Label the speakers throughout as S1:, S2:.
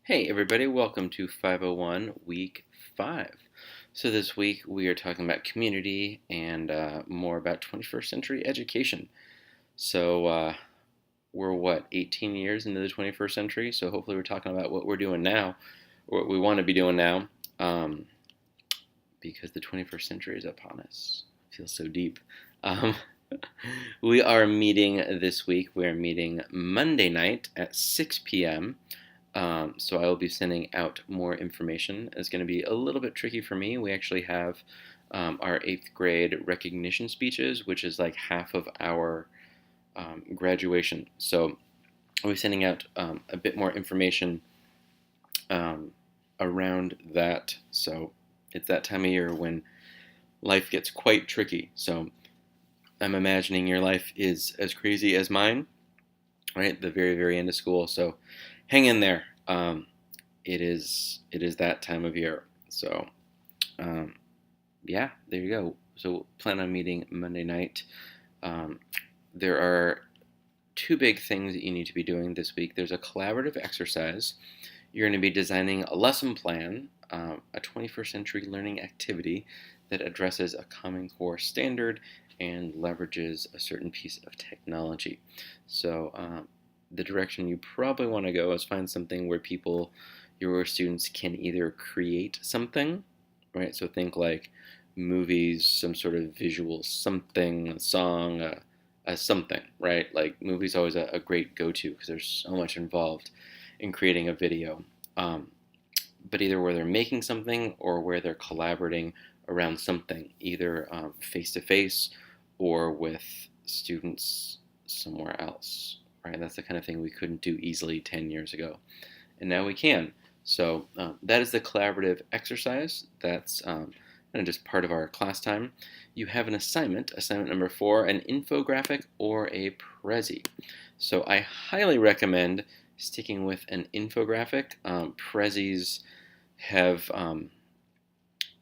S1: Hey everybody, welcome to 501 Week 5. So this week we are talking about community and more about 21st century education. So we're 18 years into the 21st century, so hopefully we're talking about what we're doing now, or what we want to be doing now, because the 21st century is upon us. It feels so deep. Um, we are meeting this week. We are meeting Monday night at 6 p.m. So I will be sending out more information. It's going to be a little bit tricky for me. We actually have our 8th grade recognition speeches, which is like half of our graduation. So I'll be sending out a bit more information around that. So it's that time of year when life gets quite tricky. So I'm imagining your life is as crazy as mine, right? The very, very end of school. So hang in there. It is that time of year. So yeah, there you go. So plan on meeting Monday night. There are two big things that you need to be doing this week. There's a collaborative exercise. You're going to be designing a lesson plan, a 21st century learning activity that addresses a Common Core standard and leverages a certain piece of technology. So the direction you probably want to go is find something where your students can either create something, right? So think like movies, some sort of visual something, a song, a something, right? Like movies always a great go-to because there's so much involved in creating a video. But either where they're making something or where they're collaborating around something, either face to face or with students somewhere else, right? That's the kind of thing we couldn't do easily 10 years ago, and now we can. So that is the collaborative exercise. That's kind of just part of our class time. You have an assignment number 4, an infographic or a Prezi. So I highly recommend sticking with an infographic. Prezis have,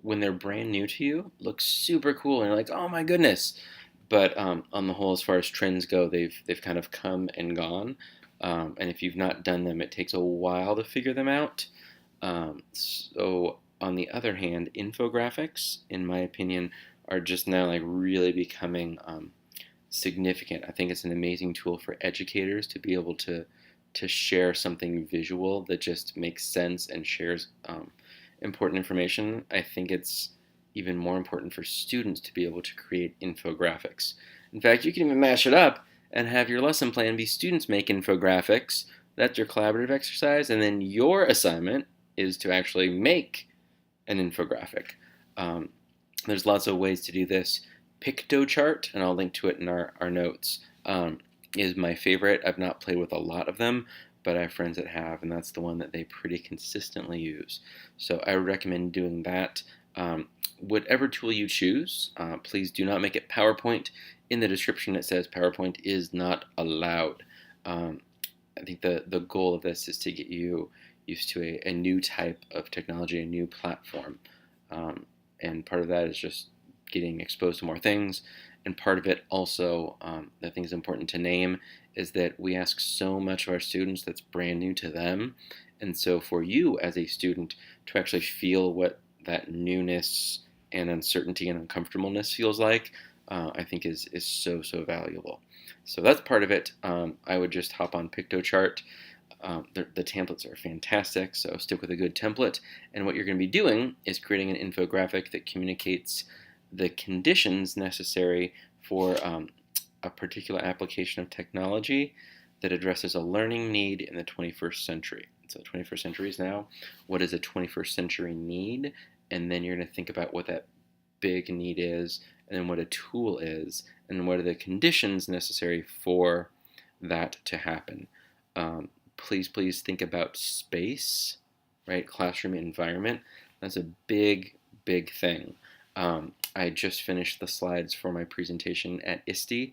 S1: when they're brand new to you, look super cool, and you're like, oh my goodness. But on the whole, as far as trends go, they've kind of come and gone. And if you've not done them, it takes a while to figure them out. So on the other hand, infographics, in my opinion, are just now like really becoming significant. I think it's an amazing tool for educators to be able to share something visual that just makes sense and shares important information. I think it's even more important for students to be able to create infographics. In fact, you can even mash it up and have your lesson plan be students make infographics. That's your collaborative exercise, and then your assignment is to actually make an infographic. There's lots of ways to do this. Piktochart, and I'll link to it in our notes, is my favorite. I've not played with a lot of them, but I have friends that have, and that's the one that they pretty consistently use. So I recommend doing that. Whatever tool you choose, please do not make it PowerPoint. In the description it says PowerPoint is not allowed. I think the goal of this is to get you used to a new type of technology, a new platform. And part of that is just getting exposed to more things. And part of it also, I think is important to name, is that we ask so much of our students that's brand new to them. And so for you as a student to actually feel what that newness and uncertainty and uncomfortableness feels like, I think is so valuable. So that's part of it. I would just hop on Piktochart. The templates are fantastic, so stick with a good template. And what you're going to be doing is creating an infographic that communicates the conditions necessary for a particular application of technology that addresses a learning need in the 21st century. So the 21st century is now. What is a 21st century need? And then you're going to think about what that big need is, and then what a tool is, and what are the conditions necessary for that to happen. Please think about space, right? Classroom environment. That's a big thing. I just finished the slides for my presentation at ISTE,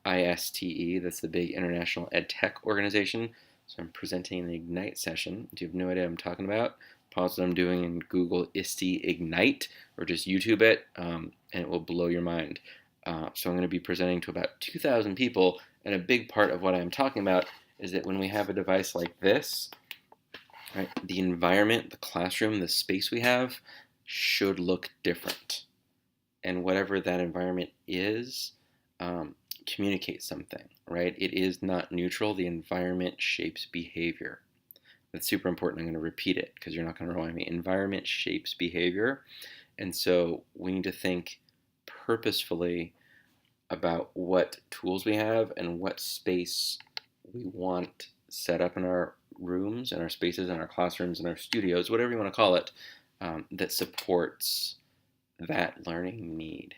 S1: ISTE, that's the big International Ed Tech organization. So I'm presenting an Ignite session. If you have no idea what I'm talking about, pause what I'm doing and Google ISTE Ignite, or just YouTube it, and it will blow your mind. So I'm going to be presenting to about 2,000 people, and a big part of what I'm talking about is that when we have a device like this, right? The environment, the classroom, the space we have should look different. And whatever that environment is, communicates something, right? It is not neutral. The environment shapes behavior. That's super important. I'm going to repeat it because you're not going to remind me. Environment shapes behavior. And so we need to think purposefully about what tools we have and what space we want set up in our rooms and our spaces and our classrooms and our studios, whatever you want to call it, that supports that learning need.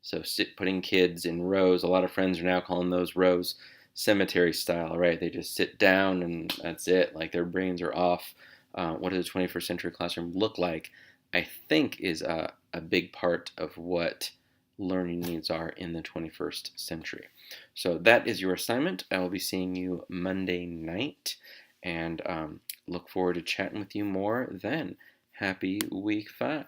S1: So putting kids in rows, a lot of friends are now calling those rows cemetery style, right? They just sit down and that's it. Like their brains are off. What does a 21st century classroom look like? I think is a big part of what learning needs are in the 21st century. So that is your assignment. I will be seeing you Monday night and look forward to chatting with you more then. Happy week 5.